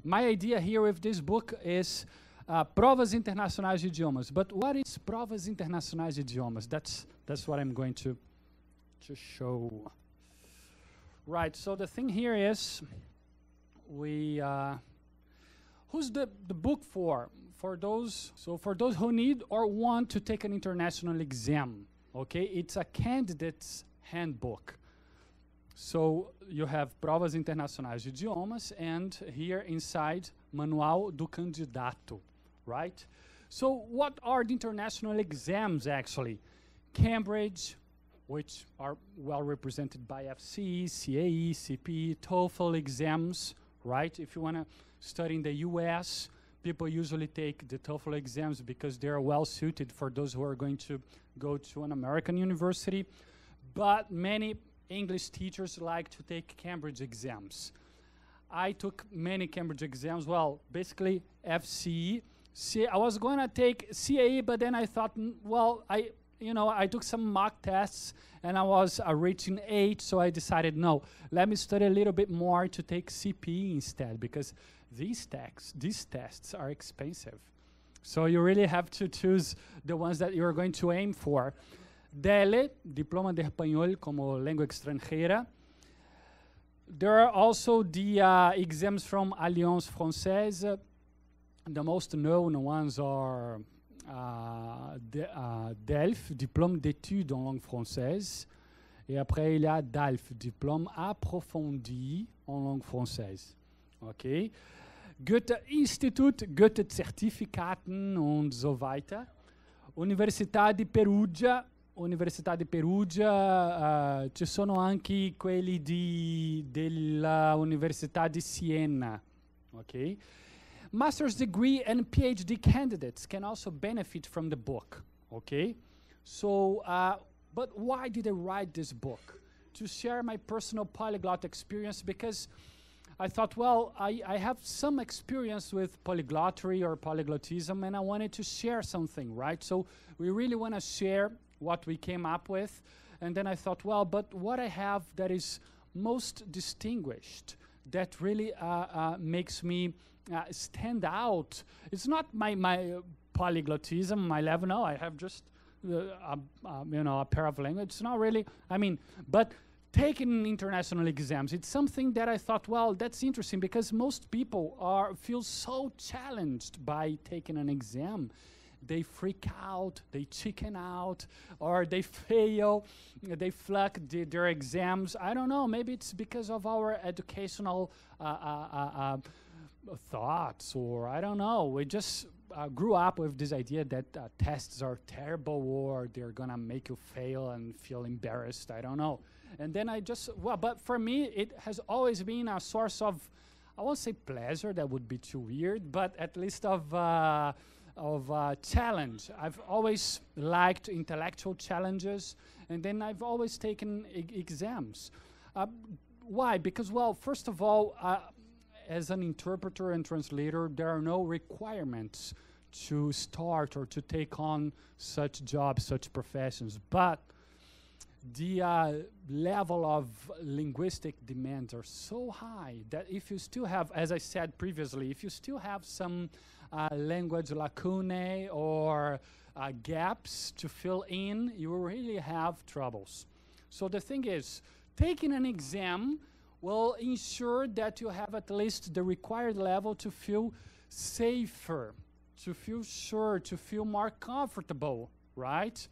my idea here with this book is Provas Internacionais de Idiomas. But what is Provas Internacionais de Idiomas? That's what I'm going to show. Right, so the thing here is, who's the book for? For those who need or want to take an international exam, okay? It's a candidate's handbook. So you have Provas Internacionais de Idiomas, and here inside, Manual do Candidato, right? So what are the international exams actually? Cambridge, which are well represented by FCE, CAE, CPE, TOEFL exams, right? If you want to study in the US, people usually take the TOEFL exams because they're well suited for those who are going to go to an American university. But many English teachers like to take Cambridge exams. I took many Cambridge exams. Well, basically FCE. I was going to take CAE, but then I thought, well, I took some mock tests and I was reaching 8, so I decided, no, let me study a little bit more to take CPE instead, because these tests are expensive. So you really have to choose the ones that you're going to aim for. DELE, Diploma de Espanhol como Lengua Extranjera. There are also the exams from Alliance Française. The most known ones are DELF, Diplôme d'études en langue française. Et après, il y a DALF, Diplôme approfondi en langue française. Okay. Goethe-Institut, Goethe-Zertifikaten und so weiter. Università di Perugia, ci sono anche quelli della Università di Siena. Okay. Master's degree and PhD candidates can also benefit from the book, okay? So, but why did I write this book? To share my personal polyglot experience, because I thought, well, I have some experience with polyglotry or polyglottism, and I wanted to share something, right? So we really want to share what we came up with, and then I thought, well, but what I have that is most distinguished, that really makes me stand out. It's not my polyglottism, my level. No, I have just a pair of language. It's not really. But taking international exams, it's something that I thought, well, that's interesting, because most people feel so challenged by taking an exam. They freak out, they chicken out, or they fail, they flunk their exams. I don't know, maybe it's because of our educational thoughts, or I don't know. We just grew up with this idea that tests are terrible, or they're gonna make you fail and feel embarrassed. I don't know. And then but for me, it has always been a source of, I won't say pleasure, that would be too weird, but at least of challenge. I've always liked intellectual challenges, and then I've always taken exams. Why? Because, well, first of all, as an interpreter and translator, there are no requirements to start or to take on such jobs, such professions. But the level of linguistic demands are so high that if you still have, as I said previously, if you still have some language lacunae or gaps to fill in, you will really have troubles. So the thing is, taking an exam will ensure that you have at least the required level to feel safer, to feel sure, to feel more comfortable, right?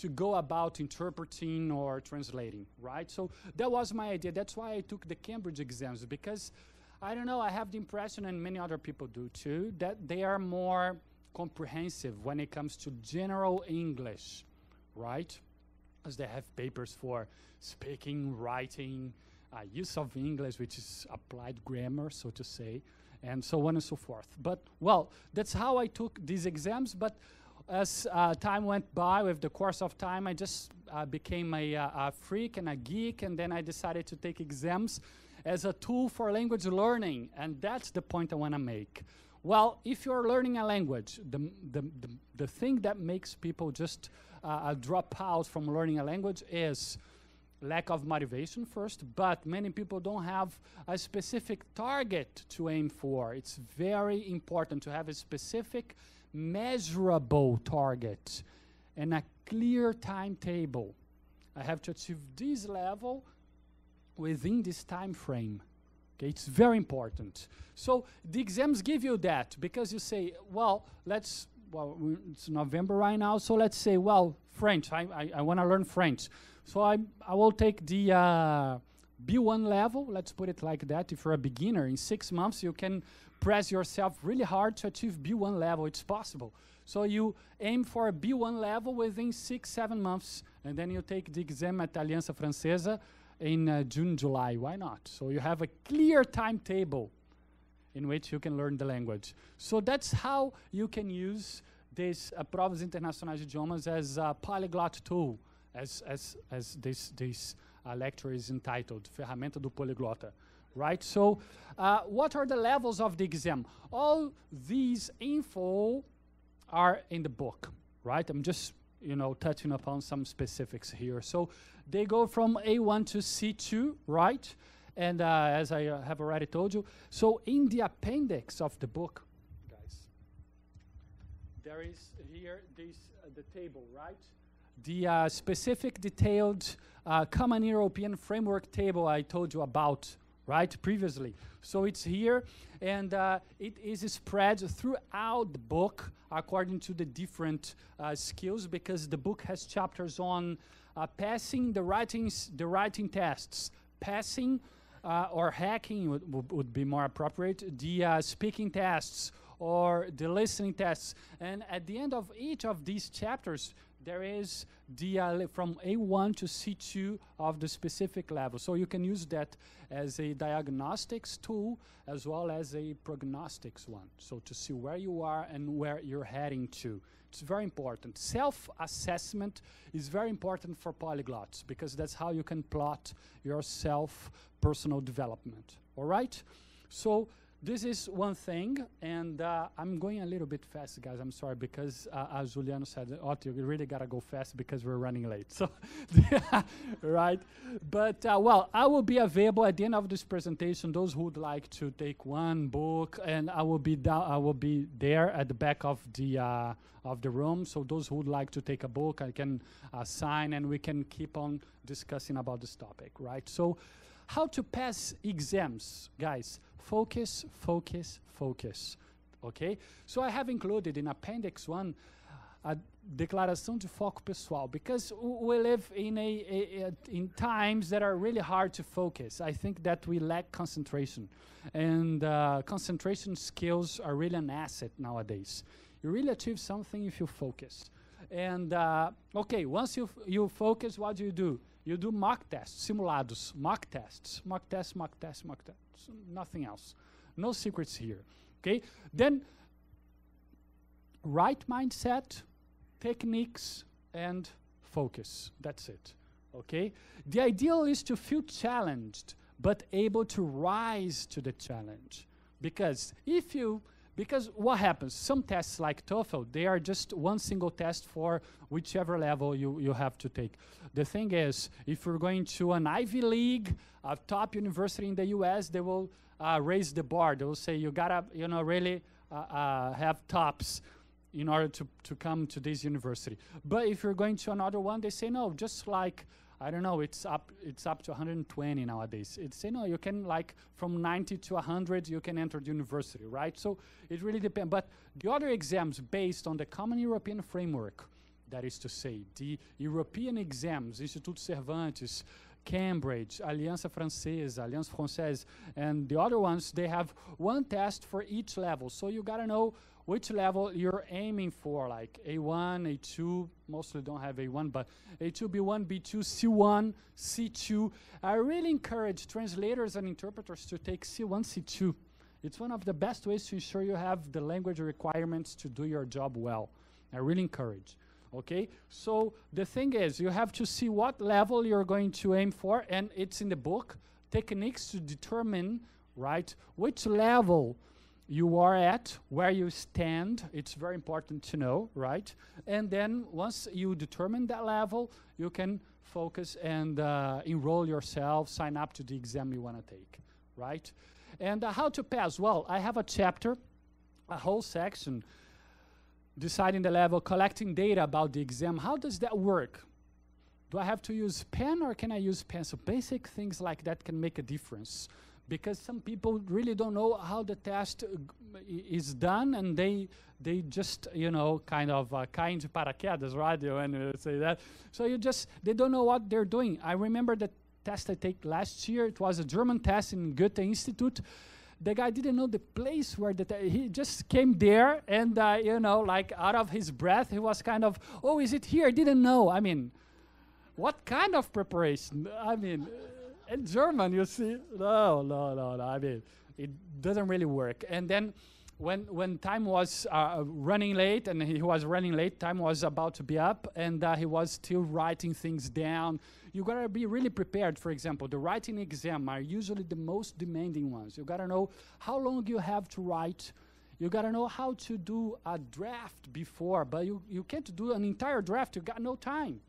To go about interpreting or translating, right? So that was my idea. That's why I took the Cambridge exams, because I don't know, I have the impression, and many other people do too, that they are more comprehensive when it comes to general English, right? As they have papers for speaking, writing, use of English, which is applied grammar, so to say, and so on and so forth. But, well, that's how I took these exams, but as time went by, with the course of time, I just became a freak and a geek, and then I decided to take exams as a tool for language learning, and that's the point I want to make. Well, if you're learning a language, the thing that makes people just drop out from learning a language is lack of motivation first, but many people don't have a specific target to aim for. It's very important to have a specific, measurable target and a clear timetable. I have to achieve this level within this time frame. Okay, it's very important. So the exams give you that, because you say, well, it's November right now, so let's say, well, French, I want to learn French. So I will take the B1 level, let's put it like that. If you're a beginner, in 6 months you can press yourself really hard to achieve B1 level. It's possible. So you aim for a B1 level within 6-7 months, and then you take the exam at Aliança Francesa in June, July. Why not? So you have a clear timetable in which you can learn the language. So that's how you can use this Provas Internacionais de Idiomas as a polyglot tool, as this lecture is entitled, Ferramenta do Poliglota, right? So what are the levels of the exam? All these info are in the book, right? I'm just, touching upon some specifics here. So they go from A1 to C2, right? And as I have already told you, so in the appendix of the book, guys, there is here the table, right? The specific detailed common European framework table I told you about, right, previously. So it's here, and it is spread throughout the book according to the different skills, because the book has chapters on passing the writing tests, passing or hacking would be more appropriate, the speaking tests or the listening tests. And at the end of each of these chapters, there is the from A1 to C2 of the specific level. So you can use that as a diagnostics tool as well as a prognostics one. So to see where you are and where you're heading to. It's very important. Self-assessment is very important for polyglots, because that's how you can plot your personal development. All right? So this is one thing, and I'm going a little bit fast, guys. I'm sorry, because as Juliano said, Otto, you really got to go fast because we're running late. So, right? But, well, I will be available at the end of this presentation, those who would like to take one book, and I will be there at the back of the room. So those who would like to take a book, I can sign, and we can keep on discussing about this topic, right? So how to pass exams, guys? Focus, focus, focus, okay? So I have included in Appendix 1 a declaração de foco pessoal, because we live in times that are really hard to focus. I think that we lack concentration, and concentration skills are really an asset nowadays. You really achieve something if you focus. And, okay, once you focus, what do? You do mock tests, simulados, mock tests, mock tests, mock tests, mock tests, nothing else. No secrets here, okay? Then, right mindset, techniques, and focus. That's it, okay? The ideal is to feel challenged, but able to rise to the challenge. Because what happens? Some tests like TOEFL, they are just one single test for whichever level you have to take. The thing is, if you're going to an Ivy League, a top university in the US, they will raise the bar. They will say, you gotta, really have tops in order to come to this university. But if you're going to another one, they say, no, just like, I don't know, it's up to 120 nowadays. It's, you can, like, from 90 to 100, you can enter the university, right? So it really depends. But the other exams based on the Common European Framework, that is to say, the European exams, Instituto Cervantes, Cambridge, Aliança Francesa, Alliance Française, and the other ones, they have one test for each level. So you gotta know which level you're aiming for, like A1, A2, mostly don't have A1, but A2, B1, B2, C1, C2. I really encourage translators and interpreters to take C1, C2. It's one of the best ways to ensure you have the language requirements to do your job well. I really encourage, okay? So the thing is, you have to see what level you're going to aim for, and it's in the book, techniques to determine, right, which level you are at, where you stand. It's very important to know, right? And then once you determine that level, you can focus, and enroll yourself, sign up to the exam you want to take, right? And how to pass? Well, I have a chapter, a whole section, deciding the level, collecting data about the exam. How does that work? Do I have to use pen or can I use pencil? Basic things like that can make a difference, because some people really don't know how the test is done, and they just, you know, kind of caem de paraquedas, right? When you say that. So they don't know what they're doing. I remember the test I take last year. It was a German test in Goethe Institute. The guy didn't know the place where he just came there, and you know, like out of his breath, he was kind of, oh, is it here? I didn't know. I mean, what kind of preparation? I mean, in German, you see, no. I mean, it doesn't really work. And then when time was running late, and he was running late, time was about to be up, and he was still writing things down. You gotta be really prepared. For example, the writing exam are usually the most demanding ones. You gotta know how long you have to write. You gotta know how to do a draft before, but you can't do an entire draft. You got no time.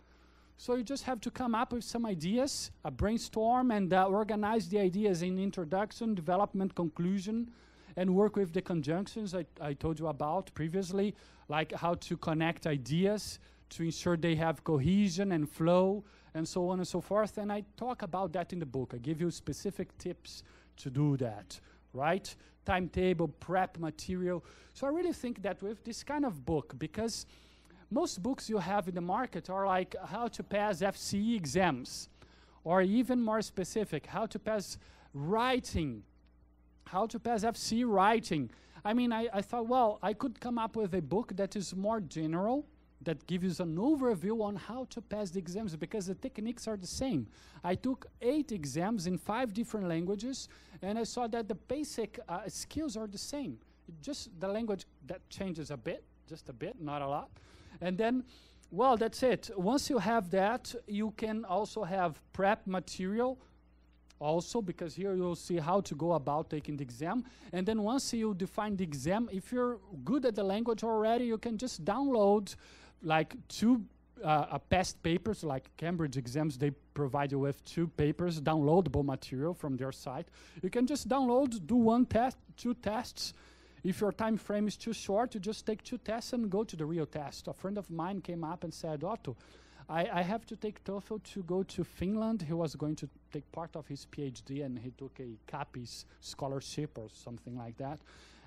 So you just have to come up with some ideas, a brainstorm, and organize the ideas in introduction, development, conclusion, and work with the conjunctions I told you about previously, like how to connect ideas to ensure they have cohesion and flow, and so on and so forth. And I talk about that in the book. I give you specific tips to do that, right? Timetable, prep material. So I really think that with this kind of book, because most books you have in the market are like how to pass FCE exams, or even more specific, how to pass writing, how to pass FCE writing. I mean, I thought, well, I could come up with a book that is more general, that gives an overview on how to pass the exams, because the techniques are the same. I took 8 exams in 5 different languages, and I saw that the basic skills are the same. Just the language that changes a bit, just a bit, not a lot. And then, well, that's it. Once you have that, you can also have prep material also, because here you'll see how to go about taking the exam. And then once you define the exam, if you're good at the language already, you can just download like 2 past papers, like Cambridge exams, they provide you with 2 papers, downloadable material from their site. You can just download, do 1 test, 2 tests. If your time frame is too short, you just take 2 tests and go to the real test. A friend of mine came up and said, Otto, I have to take TOEFL to go to Finland. He was going to take part of his PhD, and he took a CAPES scholarship or something like that.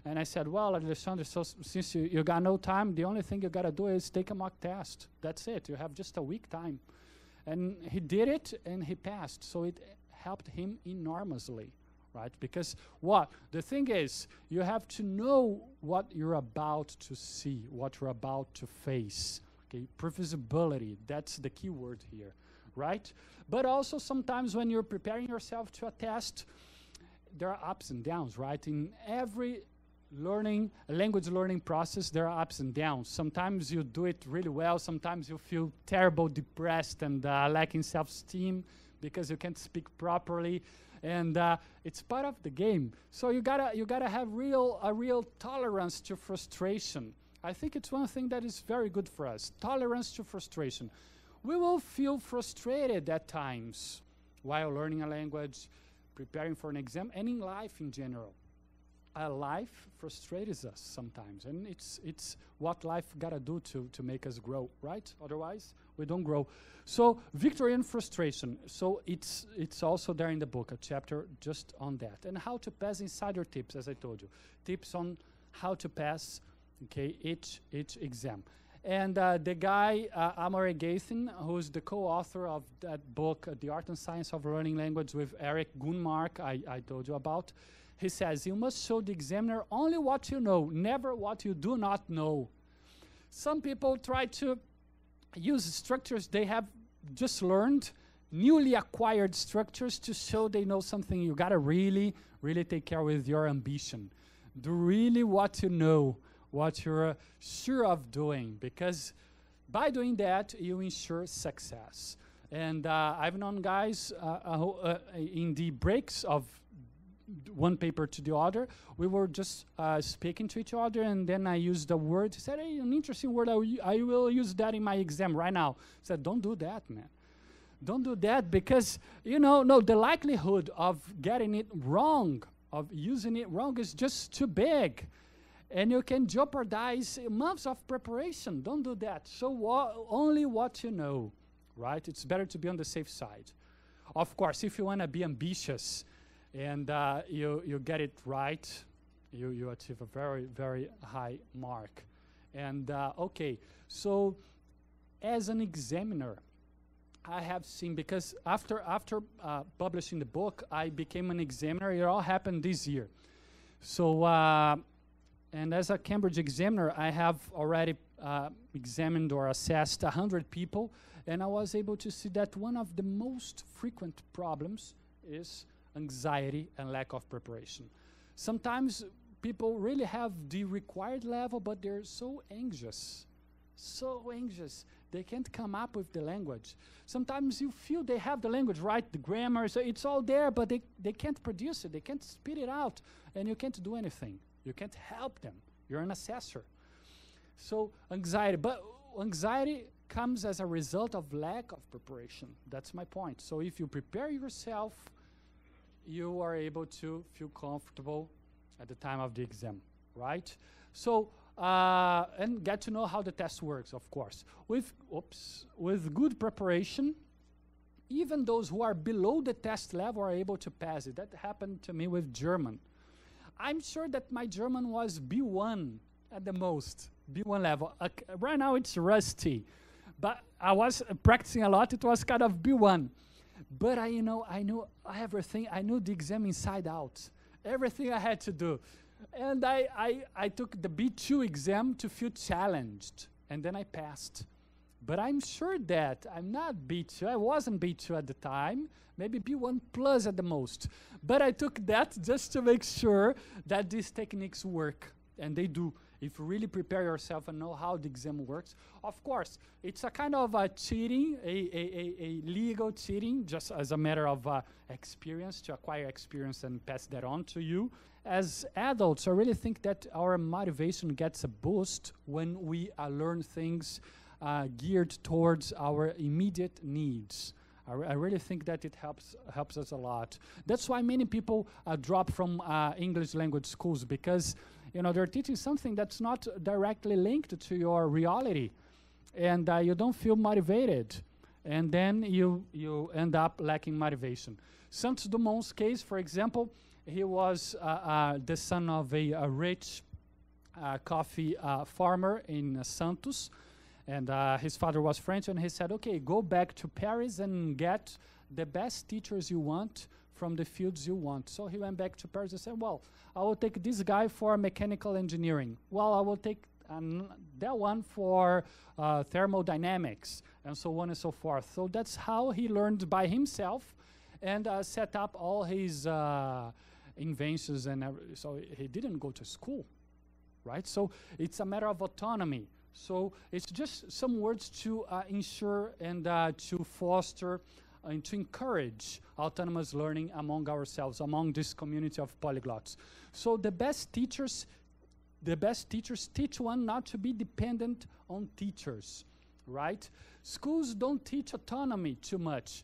And I said, well, Alexander, so since you got no time, the only thing you got to do is take a mock test. That's it. You have just a week time. And he did it, and he passed. So it helped him enormously, right? Because the thing is, you have to know what you're about to see, what you're about to face. Okay, previsibility, that's the key word here, right? But also sometimes when you're preparing yourself to a test, there are ups and downs, right? In every language learning process, there are ups and downs. Sometimes you do it really well, sometimes you feel terrible, depressed, and lacking self-esteem because you can't speak properly, and it's part of the game. So you gotta have a real tolerance to frustration. I think it's one thing that is very good for us, tolerance to frustration. We will feel frustrated at times while learning a language, preparing for an exam, and in life in general. Life frustrates us sometimes, and it's what life gotta do to make us grow, right? Otherwise, we don't grow. So victory and frustration. So it's also there in the book, a chapter just on that. And how to pass insider tips, as I told you. Tips on how to pass, okay, each exam. And the guy, Amory Gaithen, who's the co-author of that book, The Art and Science of Learning Language with Eric Gunmark, I told you about, he says, you must show the examiner only what you know, never what you do not know. Some people try to use structures they have just learned, newly acquired structures, to show they know something. You gotta really, really take care with your ambition. Do really what you know, what you're sure of doing, because by doing that, you ensure success. And I've known guys who, in the breaks of one paper to the other, we were just speaking to each other, and then I used a word. He said, hey, an interesting word, I will use that in my exam right now. I said, don't do that, man. Don't do that, because, no, the likelihood of getting it wrong, of using it wrong, is just too big. And you can jeopardize months of preparation. Don't do that. So only what you know, right? It's better to be on the safe side. Of course, if you want to be ambitious and you get it right, you achieve a very, very high mark. And okay, so as an examiner, I have seen, because after publishing the book, I became an examiner. It all happened this year. So, and as a Cambridge examiner, I have already examined or assessed 100 people, and I was able to see that one of the most frequent problems is anxiety and lack of preparation. Sometimes people really have the required level, but they're so anxious. They can't come up with the language. Sometimes you feel they have the language right, the grammar, so it's all there, but they can't produce it. They can't spit it out, and you can't do anything. You can't help them. You're an assessor. So anxiety, but anxiety comes as a result of lack of preparation. That's my point. So if you prepare yourself, you are able to feel comfortable at the time of the exam, right? So, and get to know how the test works, of course. With good preparation, even those who are below the test level are able to pass it. That happened to me with German. I'm sure that my German was B1 at the most, B1 level. Right now it's rusty, but I was practicing a lot. It was kind of B1. But I knew everything. I knew the exam inside out, everything I had to do. And I took the B2 exam to feel challenged, and then I passed. But I'm sure that I'm not B2. I wasn't B2 at the time, maybe B1 plus at the most. But I took that just to make sure that these techniques work, and they do. If you really prepare yourself and know how the exam works. Of course, it's a kind of cheating, a legal cheating, just as a matter of experience, to acquire experience and pass that on to you. As adults, I really think that our motivation gets a boost when we learn things geared towards our immediate needs. I really think that it helps us a lot. That's why many people drop from English language schools, because they're teaching something that's not directly linked to your reality, and you don't feel motivated, and then you end up lacking motivation. Santos Dumont's case, for example, he was the son of a rich coffee farmer in Santos, and his father was French, and he said, okay, go back to Paris and get the best teachers you want from the fields you want. So he went back to Paris and said, well, I will take this guy for mechanical engineering. Well, I will take that one for thermodynamics, and so on and so forth. So that's how he learned by himself and set up all his inventions, and so he didn't go to school, right? So it's a matter of autonomy. So it's just some words to ensure and to foster and to encourage autonomous learning among ourselves, among this community of polyglots. So the best teachers teach one not to be dependent on teachers, right? Schools don't teach autonomy too much,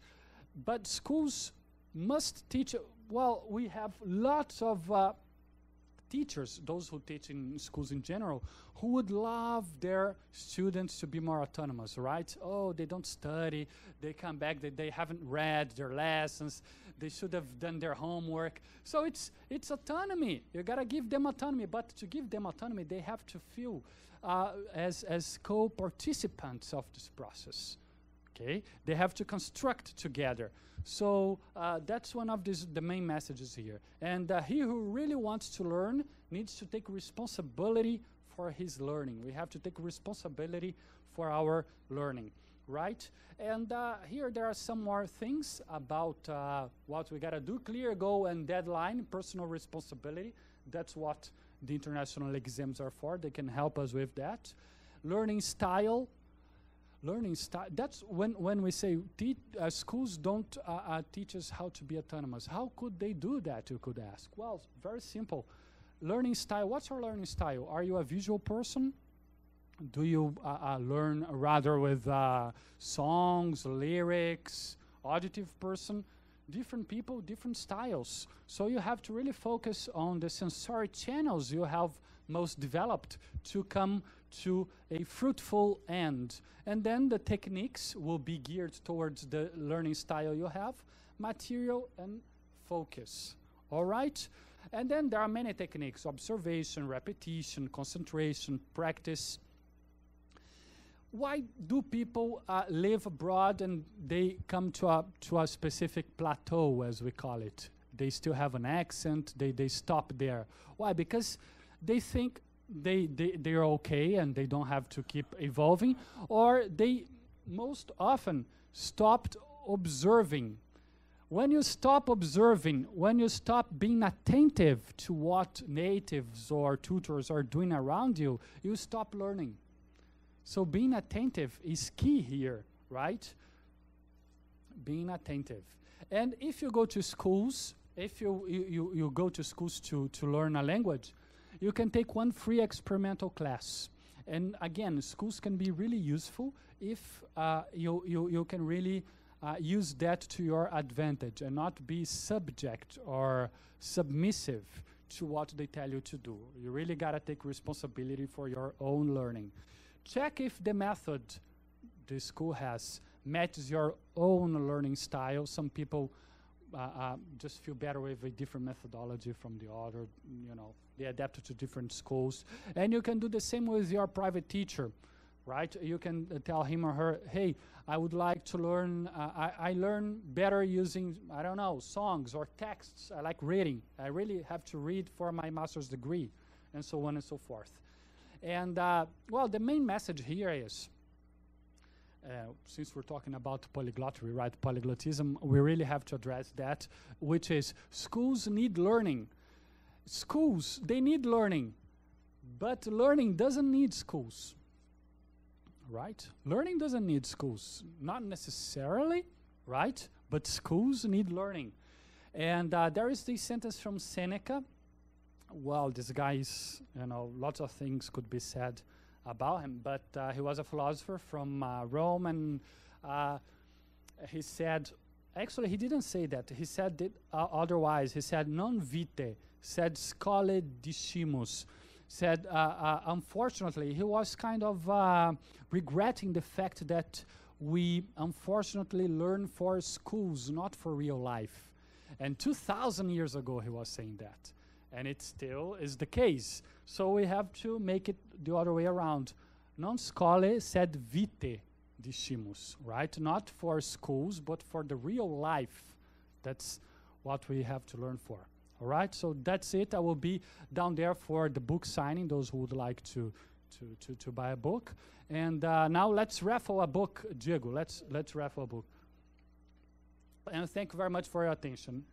but schools must teach. Well, we have lots of teachers, those who teach in schools in general, who would love their students to be more autonomous, right? Oh, they don't study, they come back, they haven't read their lessons, they should have done their homework. So it's autonomy. You gotta give them autonomy, but to give them autonomy, they have to feel as co-participants of this process. Okay, they have to construct together. So that's one of the main messages here. And he who really wants to learn needs to take responsibility for his learning. We have to take responsibility for our learning, right? And here there are some more things about what we gotta do. Clear goal and deadline, personal responsibility. That's what the international exams are for. They can help us with that. Learning style. Learning style, that's when we say schools don't teach us how to be autonomous. How could they do that, you could ask? Well, very simple. Learning style, what's your learning style? Are you a visual person? Do you learn rather with songs, lyrics, auditive person, different people, different styles. So you have to really focus on the sensory channels you have most developed to come to a fruitful end. And then the techniques will be geared towards the learning style you have, material and focus. All right? And then there are many techniques: observation, repetition, concentration, practice. Why do people live abroad and they come to a specific plateau, as we call it? They still have an accent, they stop there. Why? Because they think they're okay and they don't have to keep evolving, or they most often stopped observing. When you stop observing, when you stop being attentive to what natives or tutors are doing around you, you stop learning. So being attentive is key here, right? Being attentive. And if you go to schools, if you go to schools to learn a language, you can take one free experimental class. And again, schools can be really useful if you can really use that to your advantage and not be subject or submissive to what they tell you to do. You really gotta take responsibility for your own learning. Check if the method the school has matches your own learning style. Some people just feel better with a different methodology from the other, you know, they adapt it to different schools. And you can do the same with your private teacher, right? You can tell him or her, hey, I would like to learn, I learn better using, I don't know, songs or texts. I like reading. I really have to read for my master's degree, and so on and so forth. And, well, the main message here is, since we're talking about polyglotry, right, polyglottism, we really have to address that, which is schools need learning. Schools, they need learning, but learning doesn't need schools, right? Learning doesn't need schools, not necessarily, right? But schools need learning. And there is this sentence from Seneca. Well, this guy is, you know, lots of things could be said about him, but he was a philosopher from Rome, and he said, actually he didn't say that, he said it otherwise. He said, non vitae, said scholae discimus, said unfortunately, he was kind of regretting the fact that we unfortunately learn for schools, not for real life. And 2,000 years ago he was saying that. And it still is the case. So we have to make it the other way around. Non scholae sed vitae discimus, right? Not for schools, but for the real life. That's what we have to learn for. All right, so that's it. I will be down there for the book signing, those who would like to buy a book. And now let's raffle a book, Diego. Let's raffle a book. And thank you very much for your attention.